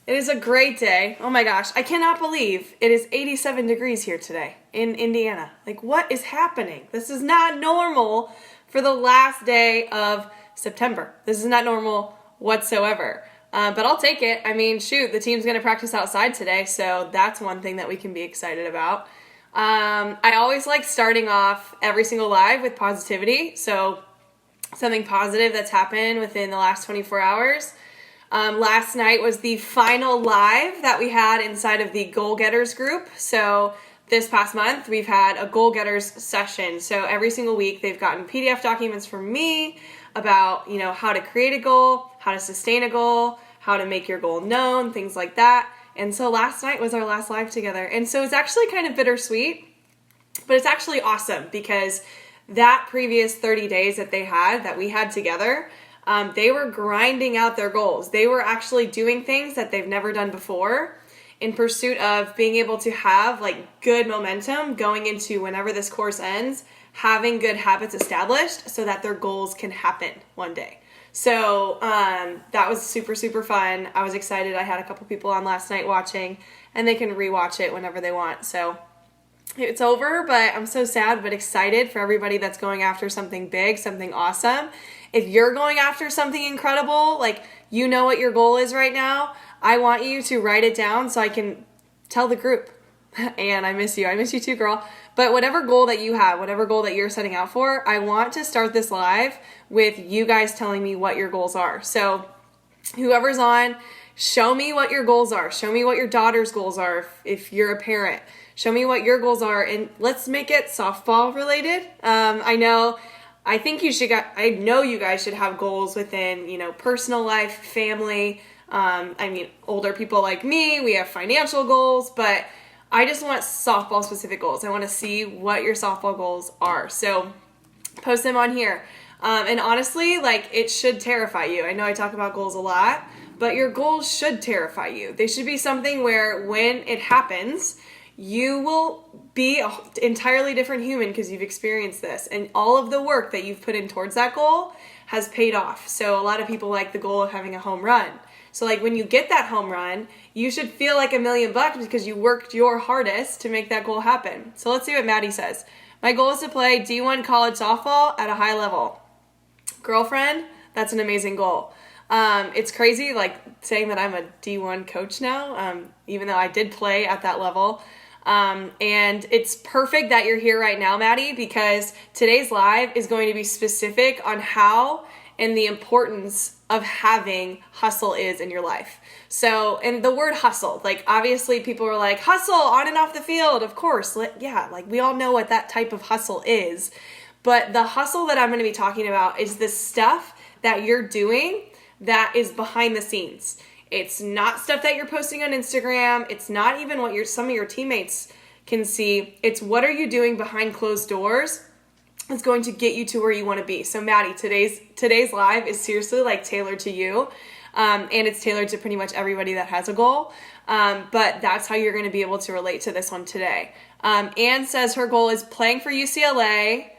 It is a great day. Oh my gosh, I cannot believe it is 87 degrees here today in Indiana. Like, what is happening? This is not normal for the last day of September. This is not normal whatsoever. But I'll take it. I mean, shoot, the team's going to practice outside today, so that's one thing that we can be excited about. I always like starting off every single live with positivity, so something positive that's happened within the last 24 hours. Last night was the final live that we had inside of the Goal Getters group. So this past month, we've had a Goal Getters session. So every single week, they've gotten PDF documents from me about, how to create a goal, how to sustain a goal, how to make your goal known, things like that. And so last night was our last live together. And so it's actually kind of bittersweet, but it's actually awesome because that previous 30 days that we had together, they were grinding out their goals. They were actually doing things that they've never done before in pursuit of being able to have good momentum going into whenever this course ends, having good habits established so that their goals can happen one day. So that was super, super fun. I was excited. I had a couple people on last night watching, and they can rewatch it whenever they want. So it's over, but I'm so sad but excited for everybody that's going after something big, something awesome. If you're going after something incredible, what your goal is right now, I want you to write it down so I can tell the group. And I miss you. I miss you too, girl. But whatever goal that you have, whatever goal that you're setting out for, I want to start this live with you guys telling me what your goals are. So whoever's on, show me what your goals are. Show me what your daughter's goals are if you're a parent. Show me what your goals are, and let's make it softball related. I know you guys should have goals within, personal life, family. Older people like me, we have financial goals, but I just want softball specific goals. I want to see what your softball goals are. So post them on here. And honestly, it should terrify you. I know I talk about goals a lot, but your goals should terrify you. They should be something where when it happens, you will be an entirely different human because you've experienced this. And all of the work that you've put in towards that goal has paid off. So a lot of people like the goal of having a home run. So when you get that home run, you should feel like $1 million because you worked your hardest to make that goal happen. So let's see what Maddie says. My goal is to play D1 college softball at a high level. Girlfriend, that's an amazing goal. It's crazy saying that I'm a D1 coach now, even though I did play at that level. And it's perfect that you're here right now, Maddie, because today's live is going to be specific on how and the importance of having hustle is in your life. So, and the word hustle, obviously people are like, hustle on and off the field, of course. We all know what that type of hustle is. But the hustle that I'm going to be talking about is the stuff that you're doing that is behind the scenes. It's not stuff that you're posting on Instagram. It's not even what some of your teammates can see. It's what are you doing behind closed doors is going to get you to where you want to be. So Maddie, today's live is seriously tailored to you. And it's tailored to pretty much everybody that has a goal. But that's how you're going to be able to relate to this one today. Anne says her goal is playing for UCLA.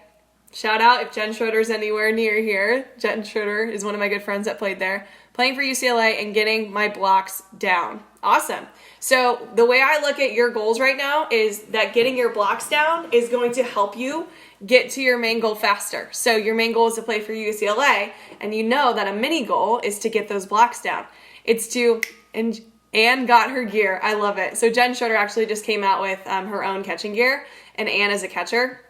Shout out if Jen Schroeder's anywhere near here. Jen Schroeder is one of my good friends that played there. Playing for UCLA and getting my blocks down. Awesome. So the way I look at your goals right now is that getting your blocks down is going to help you get to your main goal faster. So your main goal is to play for UCLA, and you know that a mini goal is to get those blocks down. And Anne got her gear. I love it. So Jen Schroeder actually just came out with her own catching gear, and Anne is a catcher.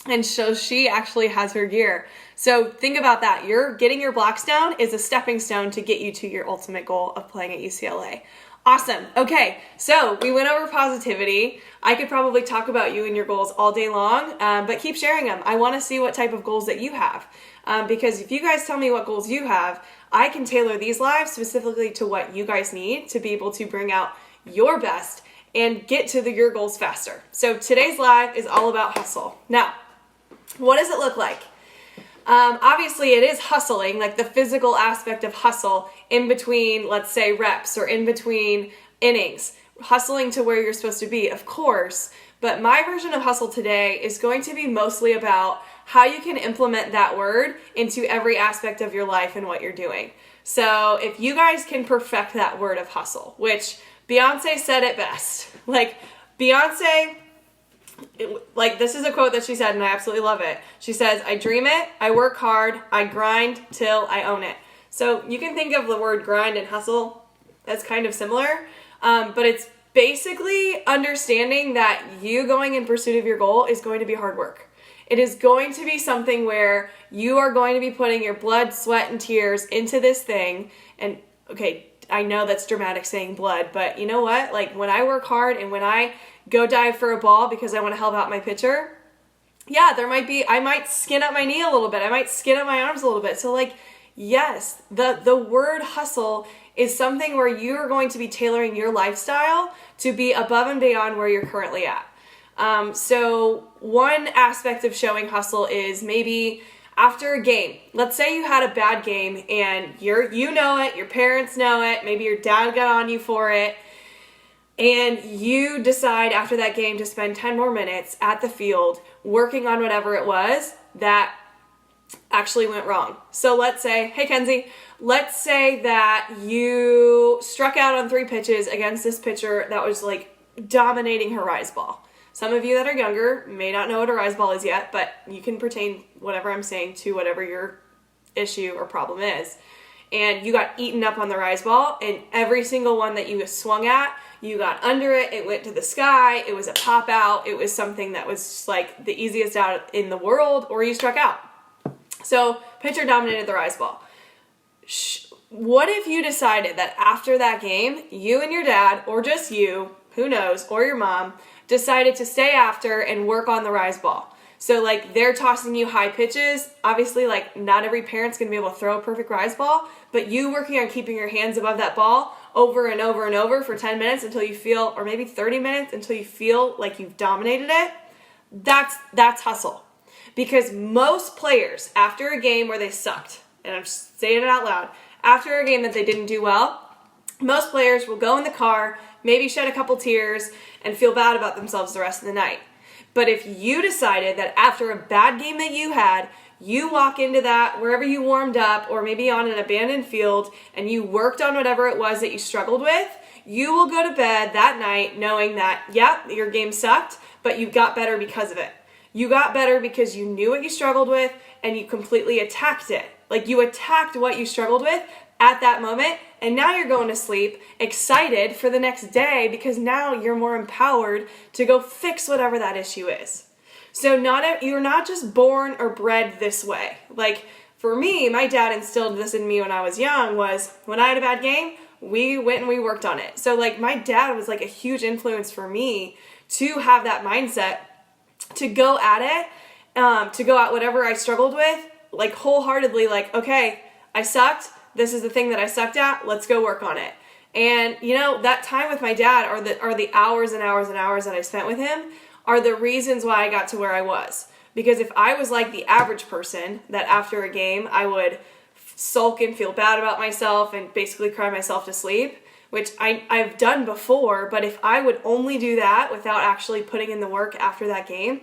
And so she actually has her gear. So think about that. You're getting your blocks down is a stepping stone to get you to your ultimate goal of playing at UCLA. Awesome. Okay, so we went over positivity. I could probably talk about you and your goals all day long, but keep sharing them. I want to see what type of goals that you have. Because if you guys tell me what goals you have, I can tailor these lives specifically to what you guys need to be able to bring out your best and get to your goals faster. So today's live is all about hustle. Now, what does it look like? Obviously, it is hustling, the physical aspect of hustle in between, let's say, reps or in between innings. Hustling to where you're supposed to be, of course. But my version of hustle today is going to be mostly about how you can implement that word into every aspect of your life and what you're doing. So if you guys can perfect that word of hustle, which Beyoncé said it best. Like, Beyoncé, this is a quote that she said, and I absolutely love it. She says, I dream it, I work hard, I grind till I own it. So you can think of the word grind and hustle as kind of similar, but it's basically understanding that you going in pursuit of your goal is going to be hard work. It is going to be something where you are going to be putting your blood, sweat, and tears into this thing. And okay, I know that's dramatic saying blood, but you know what? Like, when I work hard and when I go dive for a ball because I want to help out my pitcher, yeah, I might skin up my knee a little bit. I might skin up my arms a little bit. So like, yes, the word hustle is something where you are going to be tailoring your lifestyle to be above and beyond where you're currently at. So one aspect of showing hustle is maybe after a game. Let's say you had a bad game and you know it, your parents know it, maybe your dad got on you for it, and you decide after that game to spend 10 more minutes at the field working on whatever it was that actually went wrong. So let's say, hey Kenzie, let's say that you struck out on 3 pitches against this pitcher that was like dominating her rise ball. Some of you that are younger may not know what a rise ball is yet, but you can pertain whatever I'm saying to whatever your issue or problem is. And you got eaten up on the rise ball, and every single one that you swung at, you got under it, it went to the sky, it was a pop out, it was something that was just like the easiest out in the world, or you struck out. So pitcher dominated the rise ball. What if you decided that after that game, you and your dad, or just you, who knows, or your mom, decided to stay after and work on the rise ball? So like, they're tossing you high pitches. Obviously, like, not every parent's gonna be able to throw a perfect rise ball, but you working on keeping your hands above that ball over and over and over for 10 minutes until you feel, or maybe 30 minutes until you feel like you've dominated it, that's hustle. Because most players, after a game where they sucked, and I'm saying it out loud, after a game that they didn't do well, most players will go in the car, maybe shed a couple tears, and feel bad about themselves the rest of the night. But if you decided that after a bad game that you had, you walk into that wherever you warmed up, or maybe on an abandoned field, and you worked on whatever it was that you struggled with, you will go to bed that night knowing that, yeah, your game sucked, but you got better because of it. You got better because you knew what you struggled with and you completely attacked it. Like, you attacked what you struggled with at that moment, and now you're going to sleep excited for the next day because now you're more empowered to go fix whatever that issue is. So you're not just born or bred this way. Like, for me, my dad instilled this in me when I was young, was when I had a bad game, we went and we worked on it. So like, my dad was like a huge influence for me to have that mindset, to go at it, to go at whatever I struggled with, like wholeheartedly, like, okay, I sucked. This is the thing that I sucked at. Let's go work on it. And you know, that time with my dad, are the hours and hours and hours that I spent with him, are the reasons why I got to where I was. Because if I was like the average person, that after a game I would sulk and feel bad about myself and basically cry myself to sleep, which I've done before, but if I would only do that without actually putting in the work after that game,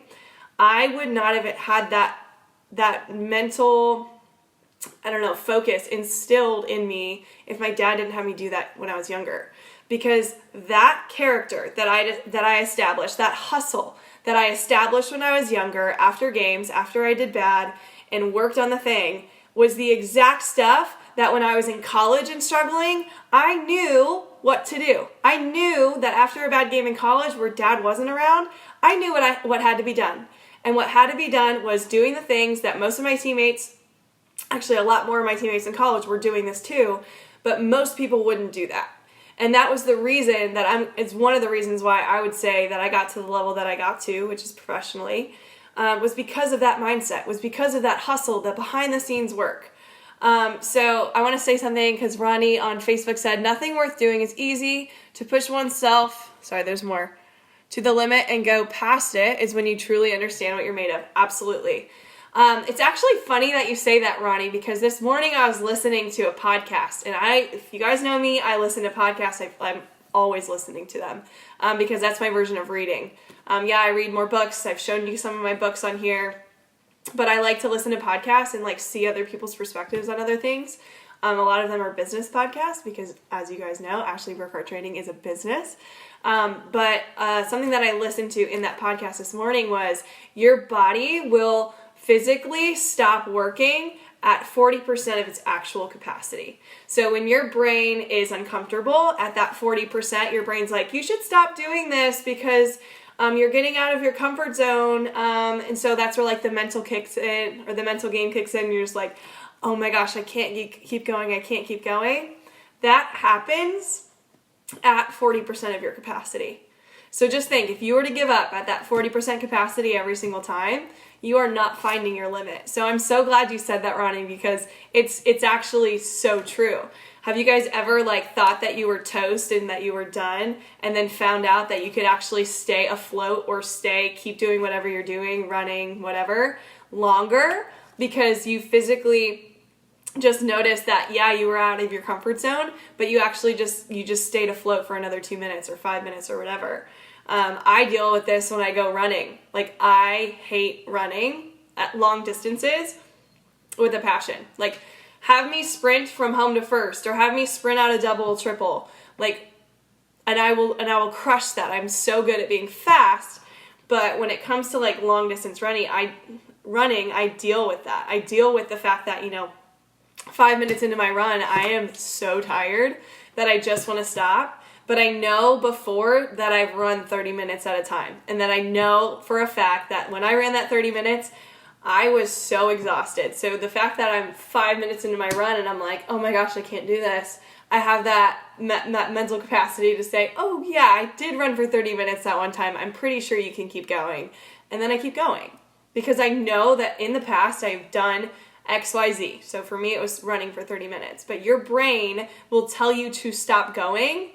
I would not have had that mental, focus instilled in me if my dad didn't have me do that when I was younger. Because that character that I established, that hustle that I established when I was younger, after games, after I did bad and worked on the thing, was the exact stuff that when I was in college and struggling, I knew what to do. I knew that after a bad game in college where dad wasn't around, I knew what had to be done. And what had to be done was doing the things that most of my teammates, actually a lot more of my teammates in college were doing this too, but most people wouldn't do that. And that was the reason it's one of the reasons why I would say that I got to the level that I got to, which is professionally, was because of that mindset, was because of that hustle, the behind the scenes work. So I want to say something because Ronnie on Facebook said, nothing worth doing is easy. To push oneself, there's more, to the limit and go past it is when you truly understand what you're made of. Absolutely. It's actually funny that you say that, Ronnie, because this morning I was listening to a podcast, and if you guys know me, I listen to podcasts. I'm always listening to them because that's my version of reading. I read more books. I've shown you some of my books on here, but I like to listen to podcasts and like see other people's perspectives on other things. A lot of them are business podcasts because, as you guys know, AshleyBTraining is a business. But something that I listened to in that podcast this morning was your body will physically stop working at 40% of its actual capacity. So when your brain is uncomfortable at that 40%, your brain's like, you should stop doing this because you're getting out of your comfort zone. And so that's where like the mental kicks in, or the mental game kicks in. And you're just like, oh my gosh, I can't keep going. I can't keep going. That happens at 40% of your capacity. So just think, if you were to give up at that 40% capacity every single time, you are not finding your limit. So I'm so glad you said that, Ronnie, because it's actually so true. Have you guys ever like thought that you were toast and that you were done, and then found out that you could actually stay afloat or keep doing whatever you're doing, running, whatever, longer, because you physically just noticed that, yeah, you were out of your comfort zone, but you actually just stayed afloat for another 2 minutes or 5 minutes or whatever. I deal with this when I go running. Like, I hate running at long distances with a passion. Like, have me sprint from home to first, or have me sprint out a double, triple. Like, and I will crush that. I'm so good at being fast. But when it comes to like long distance running, I deal with that. I deal with the fact that, 5 minutes into my run, I am so tired that I just want to stop. But I know before that I've run 30 minutes at a time. And that I know for a fact that when I ran that 30 minutes, I was so exhausted. So the fact that I'm 5 minutes into my run and I'm like, oh my gosh, I can't do this. I have that mental capacity to say, oh yeah, I did run for 30 minutes that one time. I'm pretty sure you can keep going. And then I keep going. Because I know that in the past I've done XYZ. So for me, it was running for 30 minutes. But your brain will tell you to stop going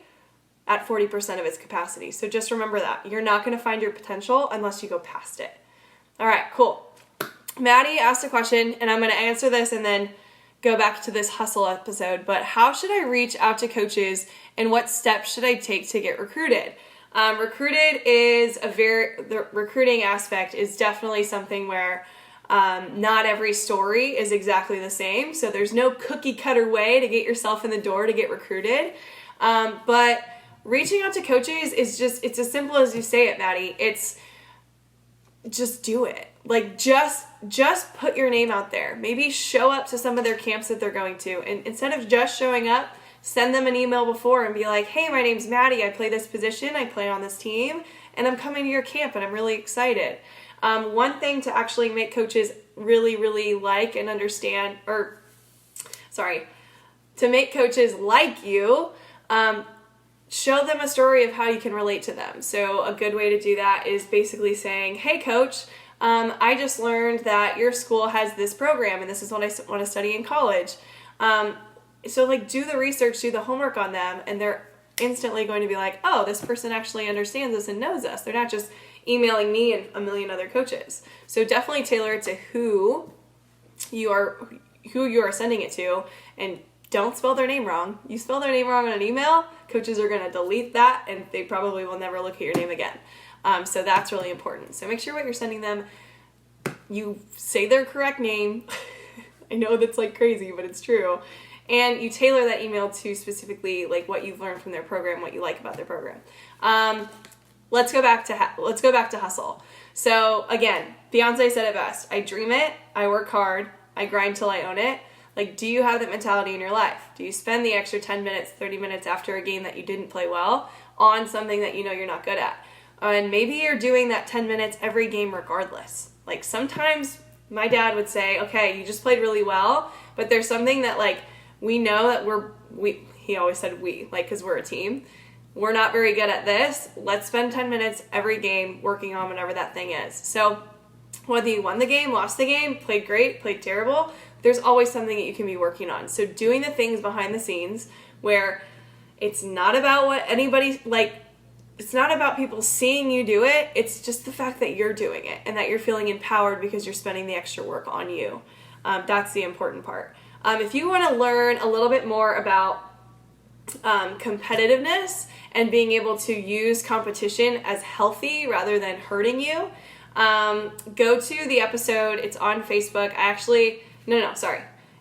at 40% of its capacity. So just remember that. You're not going to find your potential unless you go past it. All right, cool. Maddie asked a question, and I'm going to answer this and then go back to this hustle episode. But how should I reach out to coaches, and what steps should I take to get recruited? The recruiting aspect is definitely something where not every story is exactly the same. So there's no cookie cutter way to get yourself in the door to get recruited. But reaching out to coaches is it's as simple as you say it, Maddie. It's just do it. Like, just put your name out there. Maybe show up to some of their camps that they're going to. And instead of just showing up, send them an email before and be like, hey, my name's Maddie. I play this position. I play on this team. And I'm coming to your camp and I'm really excited. One thing to actually make coaches really, really like and understand, to make coaches like you, show them a story of how you can relate to them. So a good way to do that is basically saying, hey coach, I just learned that your school has this program and this is what I want to study in college. So like, do the research, do the homework on them, and they're instantly going to be like, oh, this person actually understands us and knows us. They're not just emailing me and a million other coaches. So definitely tailor it to who you are sending it to, and don't spell their name wrong. You spell their name wrong on an email, coaches are going to delete that and they probably will never look at your name again. So that's really important. So make sure what you're sending them, you say their correct name. I know that's like crazy, but it's true. And you tailor that email to specifically like what you've learned from their program, what you like about their program. Let's go back to hustle. So again, Beyoncé said it best. I dream it, I work hard, I grind till I own it. Like, do you have that mentality in your life? Do you spend the extra 10 minutes, 30 minutes after a game that you didn't play well on something that you know you're not good at? And maybe you're doing that 10 minutes every game regardless. Like, sometimes my dad would say, okay, you just played really well, but there's something that like, we know that he always said we, like, because we're a team. We're not very good at this. Let's spend 10 minutes every game working on whatever that thing is. So whether you won the game, lost the game, played great, played terrible, there's always something that you can be working on. So doing the things behind the scenes where it's not about what anybody, like, it's not about people seeing you do it. It's just the fact that you're doing it and that you're feeling empowered because you're spending the extra work on you. That's the important part. If you want to learn a little bit more about competitiveness and being able to use competition as healthy rather than hurting you, go to the episode. It's on Facebook.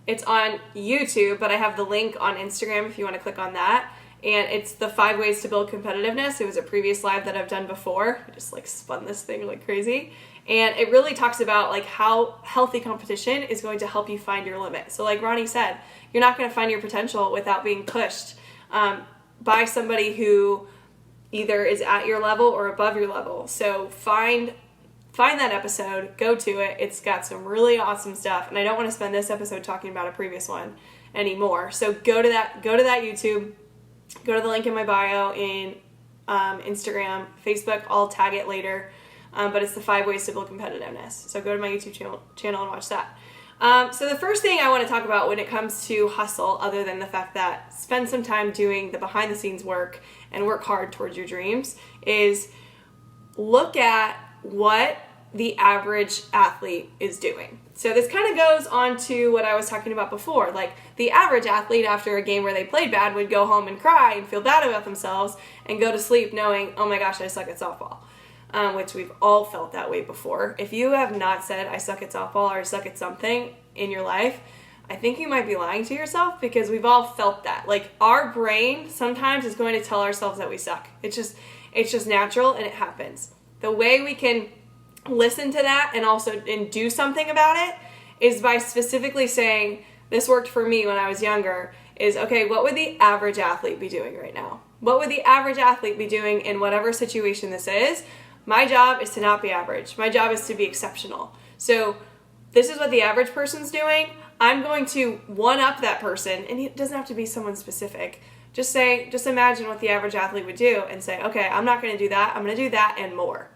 It's on YouTube, but I have the link on Instagram if you want to click on that. And it's the 5 ways to build competitiveness. It was a previous live that I've done before. I just like spun this thing like crazy. And it really talks about like how healthy competition is going to help you find your limit. So like Ronnie said, you're not going to find your potential without being pushed by somebody who either is at your level or above your level. So find that episode, go to it. It's got some really awesome stuff. And I don't want to spend this episode talking about a previous one anymore. So go to that YouTube, go to the link in my bio in Instagram, Facebook, I'll tag it later. But it's the 5 ways to build competitiveness. So go to my YouTube channel and watch that. So the first thing I want to talk about when it comes to hustle, other than the fact that spend some time doing the behind the scenes work and work hard towards your dreams, is look at what the average athlete is doing. So this kind of goes on to what I was talking about before. Like the average athlete after a game where they played bad would go home and cry and feel bad about themselves and go to sleep knowing, oh my gosh, I suck at softball. Which we've all felt that way before. If you have not said, I suck at softball or I suck at something in your life, I think you might be lying to yourself, because we've all felt that. Like our brain sometimes is going to tell ourselves that we suck. It's just natural and it happens. The way we can listen to that and do something about it is by specifically saying, this worked for me when I was younger, is okay, what would the average athlete be doing right now? What would the average athlete be doing in whatever situation this is? My job is to not be average. My job is to be exceptional. So this is what the average person's doing. I'm going to one-up that person, and it doesn't have to be someone specific. Just imagine what the average athlete would do and say, okay, I'm not going to do that. I'm going to do that and more.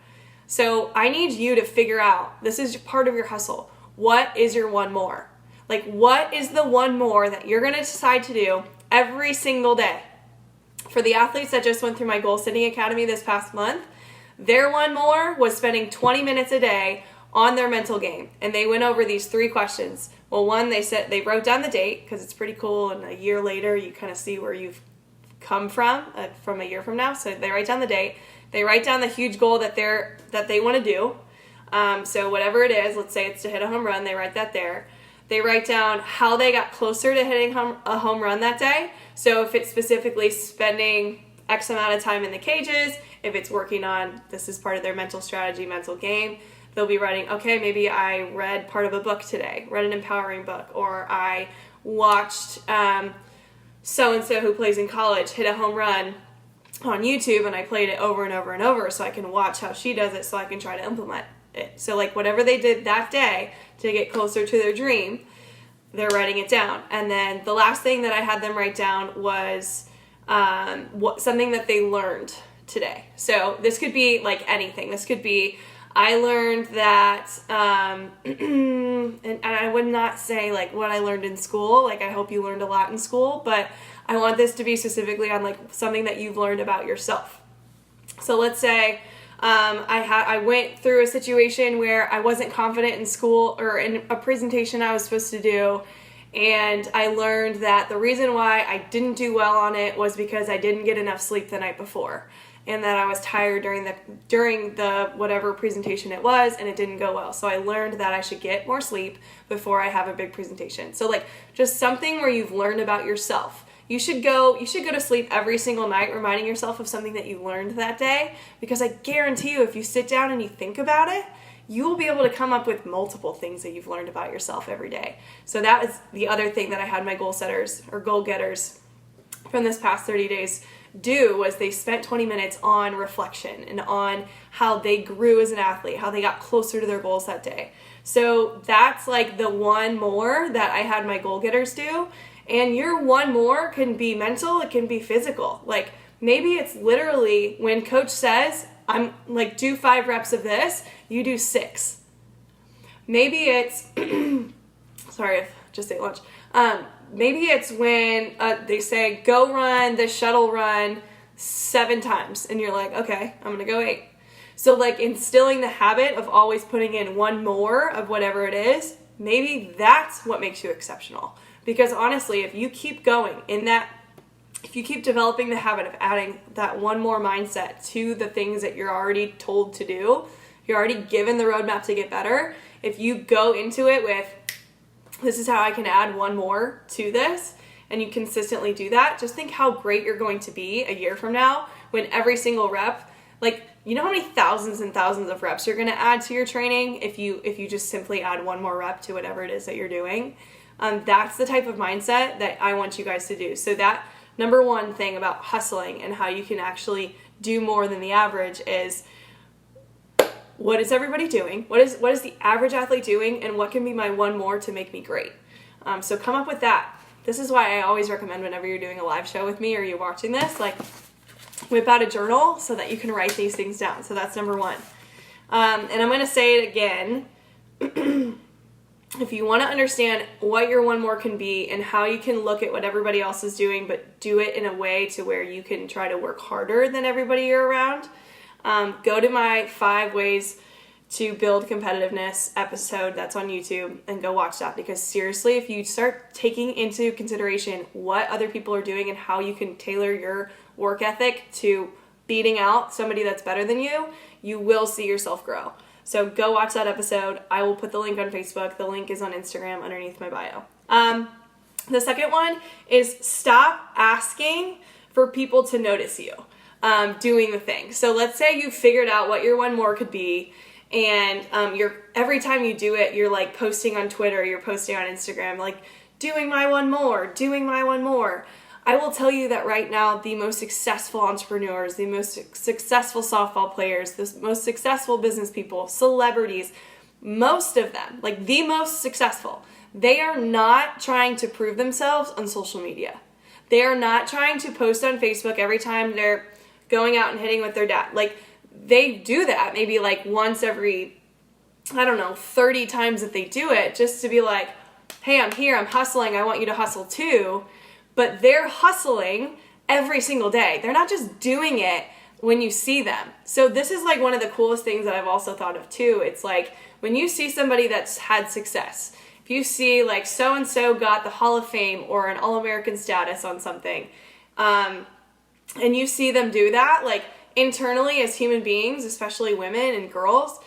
So I need you to figure out, this is part of your hustle. What is your one more? Like, what is the one more that you're going to decide to do every single day? For the athletes that just went through my Goal Setting Academy this past month, their one more was spending 20 minutes a day on their mental game. And they went over these 3 questions. Well, one, they wrote down the date, because it's pretty cool, and a year later you kind of see where you've come from a year from now. So they write down the date. They write down the huge goal that they want to do. So whatever it is, let's say it's to hit a home run, they write that there. They write down how they got closer to hitting a home run that day. So if it's specifically spending X amount of time in the cages, if it's working on, this is part of their mental strategy, mental game, they'll be writing, okay, maybe I read part of a book today, read an empowering book, or I watched so-and-so who plays in college hit a home run on YouTube and I played it over and over and over so I can watch how she does it so I can try to implement it. So like whatever they did that day to get closer to their dream, they're writing it down. And then the last thing that I had them write down was something that they learned today. So this could be like anything. This could be, I learned that, and I would not say like what I learned in school. Like I hope you learned a lot in school, but I want this to be specifically on like something that you've learned about yourself. So let's say I went through a situation where I wasn't confident in school or in a presentation I was supposed to do. And I learned that the reason why I didn't do well on it was because I didn't get enough sleep the night before, and that I was tired during the whatever presentation it was, and it didn't go well. So I learned that I should get more sleep before I have a big presentation. So like just something where you've learned about yourself. You should go to sleep every single night reminding yourself of something that you learned that day, because I guarantee you if you sit down and you think about it, you will be able to come up with multiple things that you've learned about yourself every day. So that was the other thing that I had my goal setters or goal getters from this past 30 days do, was they spent 20 minutes on reflection and on how they grew as an athlete, how they got closer to their goals that day. So that's like the one more that I had my goal getters do. And your one more can be mental, it can be physical. Like maybe it's literally when coach says, I'm like, do 5 reps of this, you do 6. Maybe it's, sorry, I just ate lunch. Maybe it's when they say, go run the shuttle run 7 times. And you're like, okay, I'm going to go 8. So like instilling the habit of always putting in one more of whatever it is, maybe that's what makes you exceptional. Because honestly, if you keep going in that, if you keep developing the habit of adding that one more mindset to the things that you're already told to do, you're already given the roadmap to get better. If you go into it with, this is how I can add one more to this, and you consistently do that, just think how great you're going to be a year from now when every single rep, like, you know how many thousands and thousands of reps you're going to add to your training if you just simply add one more rep to whatever it is that you're doing. That's the type of mindset that I want you guys to do. So that number one thing about hustling and how you can actually do more than the average is, what is everybody doing? What is the average athlete doing? And what can be my one more to make me great? So come up with that. This is why I always recommend whenever you're doing a live show with me or you're watching this, like, whip out a journal so that you can write these things down. So that's number one. And I'm going to say it again. If you want to understand what your one more can be and how you can look at what everybody else is doing, but do it in a way to where you can try to work harder than everybody you're around, go to my 5 ways to build competitiveness episode that's on YouTube and go watch that, because seriously, if you start taking into consideration what other people are doing and how you can tailor your work ethic to beating out somebody that's better than you, you will see yourself grow. So go watch that episode. I will put the link on Facebook. The link is on Instagram underneath my bio. The second one is stop asking for people to notice you doing the thing. So let's say you figured out what your one more could be, and you're every time you do it, you're like posting on Twitter, you're posting on Instagram, like doing my one more, doing my one more. I will tell you that right now, the most successful entrepreneurs, the most successful softball players, the most successful business people, celebrities, most of them, like the most successful, they are not trying to prove themselves on social media. They are not trying to post on Facebook every time they're going out and hitting with their dad. Like, they do that maybe like once every, 30 times that they do it, just to be like, hey, I'm here, I'm hustling, I want you to hustle too. But they're hustling every single day. They're not just doing it when you see them. So this is like one of the coolest things that I've also thought of too. It's like when you see somebody that's had success, if you see like so-and-so got the Hall of Fame or an All-American status on something, and you see them do that, like internally as human beings, especially women and girls,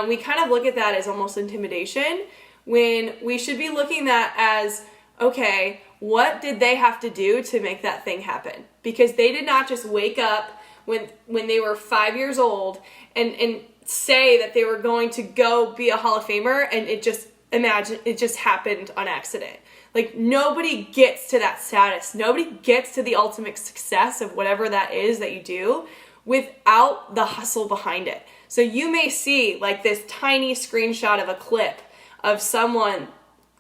we kind of look at that as almost intimidation, when we should be looking at that as, okay, what did they have to do to make that thing happen? Because they did not just wake up when they were 5 years old and say that they were going to go be a Hall of Famer, and it just happened on accident. Like, nobody gets to that status. Nobody gets to the ultimate success of whatever that is that you do without the hustle behind it. So you may see like this tiny screenshot of a clip of someone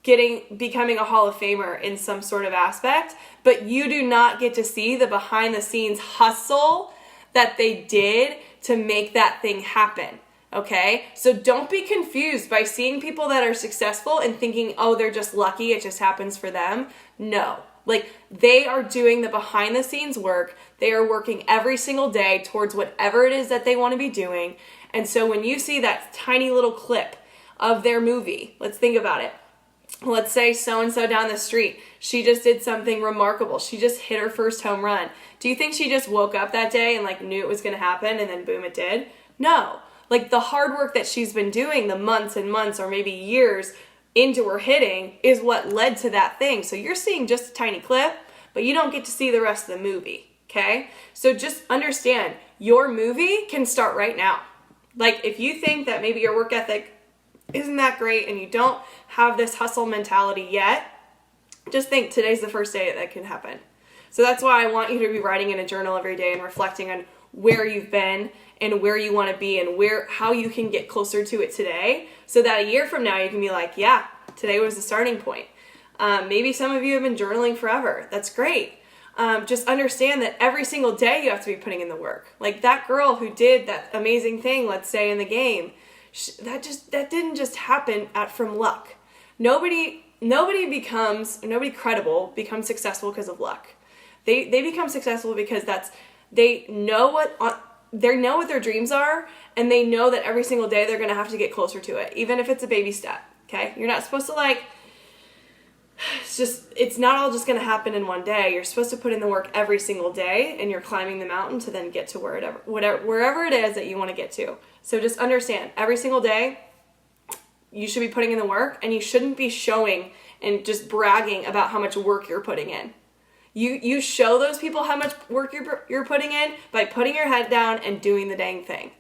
becoming a Hall of Famer in some sort of aspect, but you do not get to see the behind the scenes hustle that they did to make that thing happen. Okay? So don't be confused by seeing people that are successful and thinking, oh, they're just lucky, it just happens for them. No. Like, they are doing the behind the scenes work. They are working every single day towards whatever it is that they want to be doing. And so when you see that tiny little clip of their movie, let's think about it. Let's say so-and-so down the street, she just did something remarkable. She just hit her first home run. Do you think she just woke up that day and like knew it was going to happen and then boom, it did? No. Like, the hard work that she's been doing, the months and months or maybe years into her hitting, is what led to that thing. So you're seeing just a tiny clip, but you don't get to see the rest of the movie, okay? So just understand, your movie can start right now. Like, if you think that maybe your work ethic isn't that great and you don't have this hustle mentality yet, just think today's the first day that can happen. So that's why I want you to be writing in a journal every day and reflecting on where you've been and where you want to be and how you can get closer to it today, so that a year from now you can be like, yeah, today was the starting point. Maybe some of you have been journaling forever. That's great. Just understand that every single day you have to be putting in the work. Like that girl who did that amazing thing, let's say in the game, that didn't just happen from luck. Nobody credible becomes successful because of luck. They become successful because they know what their dreams are, and they know that every single day they're going to have to get closer to it, even if it's a baby step. Okay, you're not supposed to it's not all just going to happen in one day. You're supposed to put in the work every single day, and you're climbing the mountain to then get to wherever it is that you want to get to. So just understand, every single day, you should be putting in the work, and you shouldn't be showing and just bragging about how much work you're putting in. You show those people how much work you're putting in by putting your head down and doing the dang thing,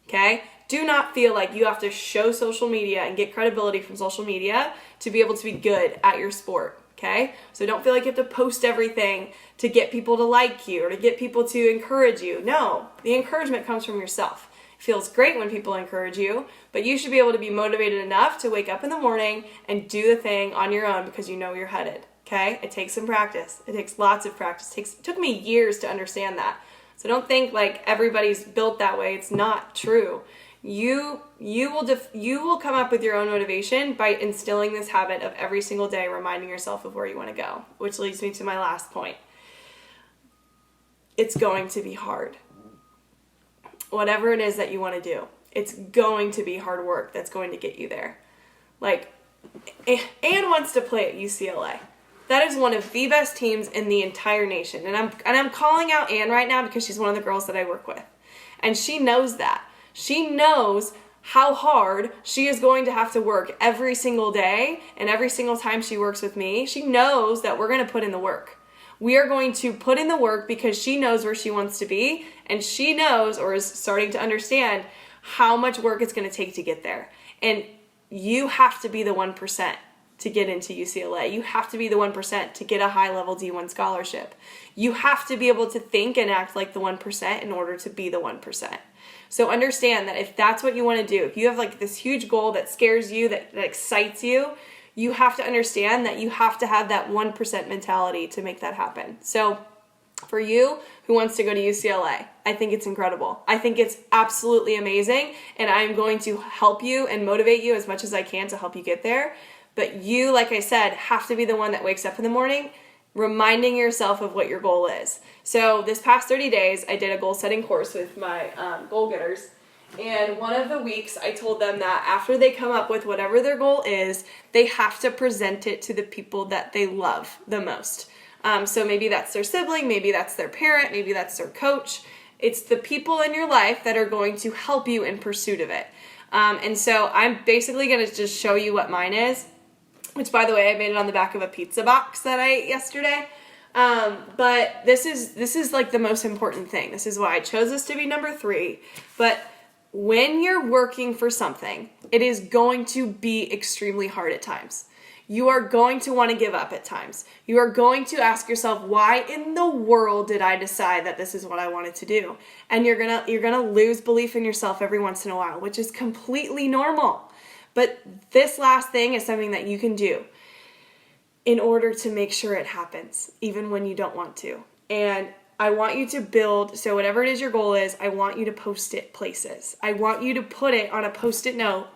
okay? Do not feel like you have to show social media and get credibility from social media to be able to be good at your sport, okay? So don't feel like you have to post everything to get people to like you or to get people to encourage you. No, the encouragement comes from yourself. It feels great when people encourage you, but you should be able to be motivated enough to wake up in the morning and do the thing on your own because you know you're headed, okay? It takes some practice. It takes lots of practice. It took me years to understand that. So don't think like everybody's built that way. It's not true. You will come up with your own motivation by instilling this habit of every single day reminding yourself of where you want to go, which leads me to my last point. It's going to be hard. Whatever it is that you want to do, it's going to be hard work that's going to get you there. Like, Ann wants to play at UCLA. That is one of the best teams in the entire nation. And I'm calling out Ann right now because she's one of the girls that I work with. And she knows that. She knows how hard she is going to have to work every single day, and every single time she works with me, she knows that we're going to put in the work. We are going to put in the work because she knows where she wants to be, and she knows, or is starting to understand, how much work it's going to take to get there. And you have to be the 1% to get into UCLA. You have to be the 1% to get a high-level D1 scholarship. You have to be able to think and act like the 1% in order to be the 1%. So understand that if that's what you want to do, if you have like this huge goal that scares you, that excites you, you have to understand that you have to have that 1% mentality to make that happen. So for you who wants to go to UCLA, I think it's incredible. I think it's absolutely amazing, and I'm going to help you and motivate you as much as I can to help you get there. But you, like I said, have to be the one that wakes up in the morning reminding yourself of what your goal is. So this past 30 days, I did a goal setting course with my goal getters. And one of the weeks, I told them that after they come up with whatever their goal is, they have to present it to the people that they love the most. So maybe that's their sibling, maybe that's their parent, maybe that's their coach. It's the people in your life that are going to help you in pursuit of it. And so I'm basically going to just show you what mine is, which, by the way, I made it on the back of a pizza box that I ate yesterday. But this is like the most important thing. This is why I chose this to be number 3. But when you're working for something, it is going to be extremely hard at times. You are going to want to give up at times. You are going to ask yourself, why in the world did I decide that this is what I wanted to do? And you're gonna lose belief in yourself every once in a while, which is completely normal. But this last thing is something that you can do in order to make sure it happens, even when you don't want to. And I want you to build, so whatever it is your goal is, I want you to post it places. I want you to put it on a Post-it note.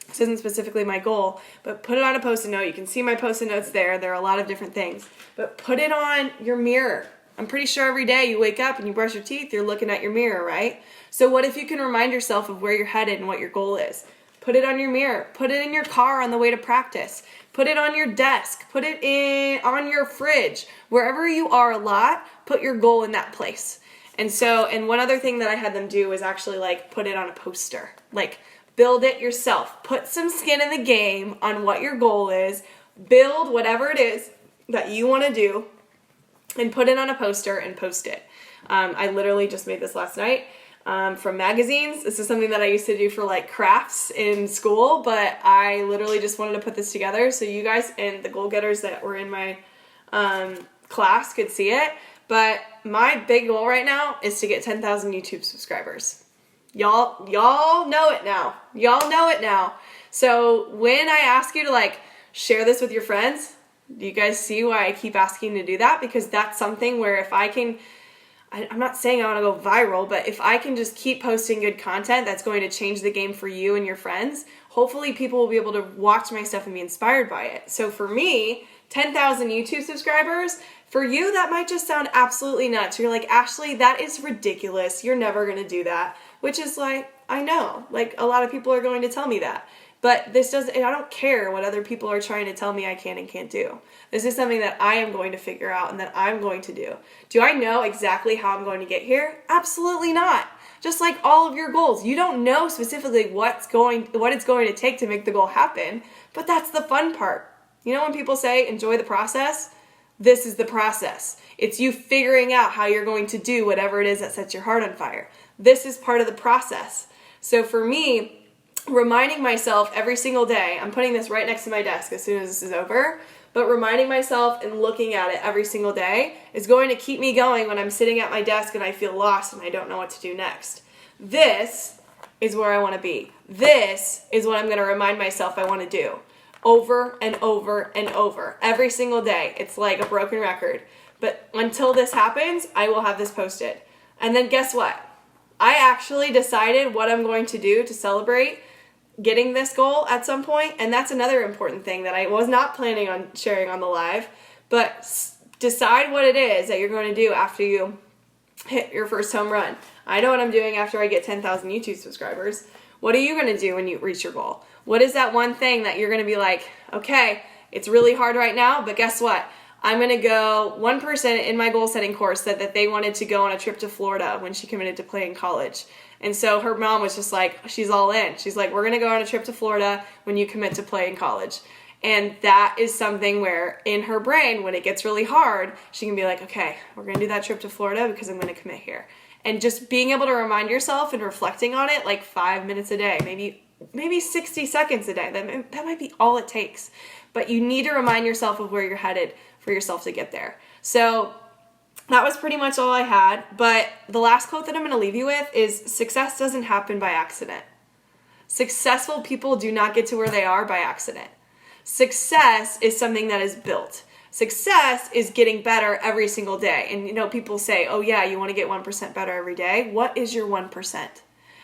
This isn't specifically my goal, but put it on a Post-it note. You can see my Post-it notes there. There are a lot of different things. But put it on your mirror. I'm pretty sure every day you wake up and you brush your teeth, you're looking at your mirror, right? So what if you can remind yourself of where you're headed and what your goal is? Put it on your mirror. Put it in your car on the way to practice. Put it on your desk. Put it on your fridge. Wherever you are a lot, put your goal in that place. And one other thing that I had them do was actually like put it on a poster. Like build it yourself. Put some skin in the game on what your goal is. Build whatever it is that you want to do and put it on a poster and post it. I literally just made this last night. From magazines. This is something that I used to do for like crafts in school, but I literally just wanted to put this together so you guys and the goal getters that were in my class could see it. But my big goal right now is to get 10,000 YouTube subscribers. Y'all know it now. Y'all know it now. So when I ask you to like share this with your friends, do you guys see why I keep asking to do that? Because that's something where if I can, I'm not saying I want to go viral, but if I can just keep posting good content that's going to change the game for you and your friends, hopefully people will be able to watch my stuff and be inspired by it. So for me, 10,000 YouTube subscribers, for you, that might just sound absolutely nuts. You're like, Ashley, that is ridiculous. You're never going to do that. Which is like, I know, like a lot of people are going to tell me that. But I don't care what other people are trying to tell me I can and can't do. This is something that I am going to figure out and that I'm going to do. Do I know exactly how I'm going to get here? Absolutely not. just like all of your goals. You don't know specifically what it's going to take to make the goal happen, but that's the fun part. You know when people say enjoy the process? This is the process. It's you figuring out how you're going to do whatever it is that sets your heart on fire. This is part of the process. So for me, reminding myself every single day, I'm putting this right next to my desk as soon as this is over, but reminding myself and looking at it every single day is going to keep me going when I'm sitting at my desk and I feel lost and I don't know what to do next. This is where I want to be. This is what I'm going to remind myself I want to do over and over and over every single day. It's like a broken record. But until this happens, I will have this posted. And then guess what? I actually decided what I'm going to do to celebrate getting this goal at some point, and that's another important thing that I was not planning on sharing on the live, but decide what it is that you're going to do after you hit your first home run. I know what I'm doing after I get 10,000 YouTube subscribers. What are you going to do when you reach your goal? What is that one thing that you're going to be like, okay, it's really hard right now, but guess what? I'm going to go. One person in my goal setting course said that they wanted to go on a trip to Florida when she committed to play in college. And so her mom was just like, she's all in. She's like, we're going to go on a trip to Florida when you commit to play in college. And that is something where in her brain, when it gets really hard, she can be like, okay, we're going to do that trip to Florida because I'm going to commit here. And just being able to remind yourself and reflecting on it like 5 minutes a day, maybe 60 seconds a day. That might be all it takes. But you need to remind yourself of where you're headed for yourself to get there. So that was pretty much all I had. But the last quote that I'm going to leave you with is success doesn't happen by accident. Successful people do not get to where they are by accident. Success is something that is built. Success is getting better every single day. And people say, oh yeah, you want to get 1% better every day. What is your 1%?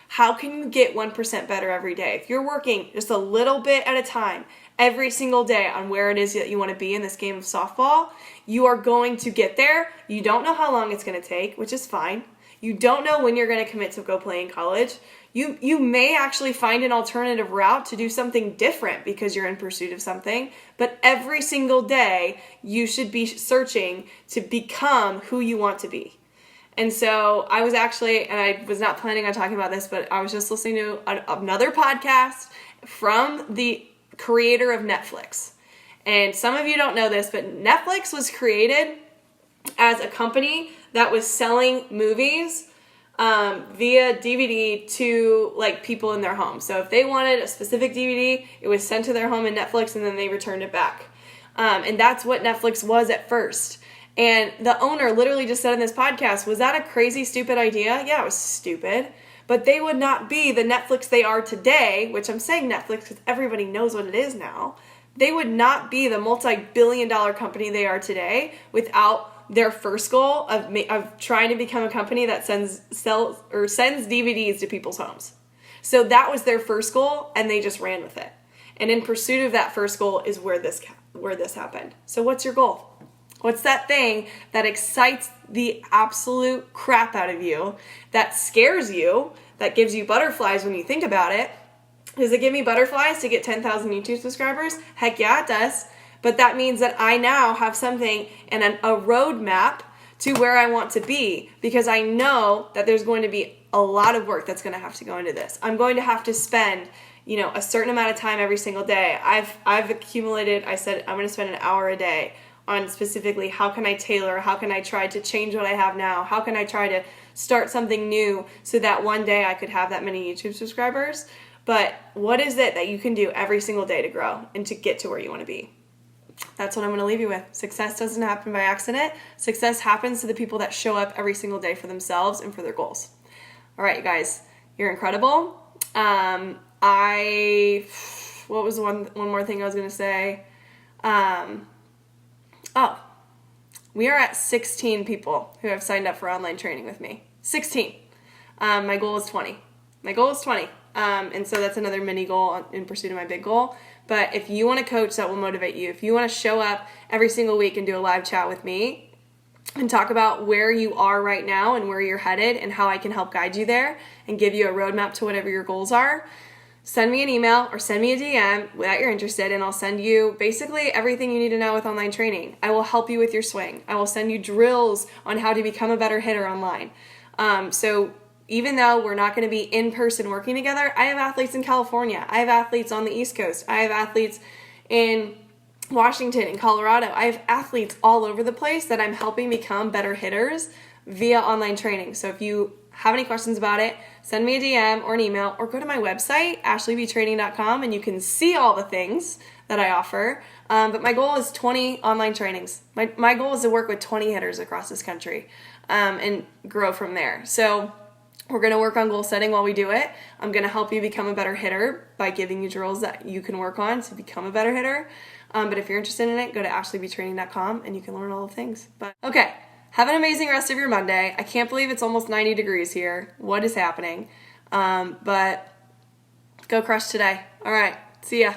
How can you get 1% better every day? If you're working just a little bit at a time, every single day on where it is that you want to be in this game of softball, you are going to get there. You don't know how long it's going to take, which is fine. You don't know when you're going to commit to go play in college. You may actually find an alternative route to do something different because you're in pursuit of something. But every single day, you should be searching to become who you want to be. And so I was actually, and I was not planning on talking about this, but I was just listening to another podcast from the creator of Netflix. And some of you don't know this, but Netflix was created as a company that was selling movies via DVD to like people in their home. So if they wanted a specific DVD, it was sent to their home in Netflix and then they returned it back. And that's what Netflix was at first. And the owner literally just said in this podcast, was that a crazy, stupid idea? Yeah, it was stupid. But they would not be the Netflix they are today, which I'm saying Netflix because everybody knows what it is now. They would not be the multi-billion-dollar company they are today without their first goal of trying to become a company that sends DVDs to people's homes. So that was their first goal, and they just ran with it. And in pursuit of that first goal is where this happened. So what's your goal? What's that thing that excites the absolute crap out of you, that scares you, that gives you butterflies when you think about it? Does it give me butterflies to get 10,000 YouTube subscribers? Heck yeah, it does. But that means that I now have something and a roadmap to where I want to be because I know that there's going to be a lot of work that's going to have to go into this. I'm going to have to spend a certain amount of time every single day. I've accumulated, I said I'm going to spend an hour a day on specifically how can I tailor, how can I try to change what I have now, how can I try to start something new so that one day I could have that many YouTube subscribers. But what is it that you can do every single day to grow and to get to where you want to be? That's what I'm going to leave you with. Success doesn't happen by accident. Success happens to the people that show up every single day for themselves and for their goals. All right, you guys, you're incredible. What was one more thing I was going to say? We are at 16 people who have signed up for online training with me. 16. My goal is 20. And so that's another mini goal in pursuit of my big goal. But if you want a coach that will motivate you, if you want to show up every single week and do a live chat with me and talk about where you are right now and where you're headed and how I can help guide you there and give you a roadmap to whatever your goals are, send me an email or send me a DM that you're interested, and I'll send you basically everything you need to know with online training. I will help you with your swing. I will send you drills on how to become a better hitter online. So even though we're not going to be in person working together, I have athletes in California. I have athletes on the East Coast. I have athletes in Washington and Colorado. I have athletes all over the place that I'm helping become better hitters via online training. So if you have any questions about it, send me a DM or an email, or go to my website, AshleyBTraining.com, and you can see all the things that I offer. But my goal is 20 online trainings. My goal is to work with 20 hitters across this country and grow from there. So we're going to work on goal setting while we do it. I'm going to help you become a better hitter by giving you drills that you can work on to become a better hitter. But if you're interested in it, go to AshleyBTraining.com and you can learn all the things. But okay, have an amazing rest of your Monday. I can't believe it's almost 90 degrees here. What is happening? But go crush today. All right, see ya.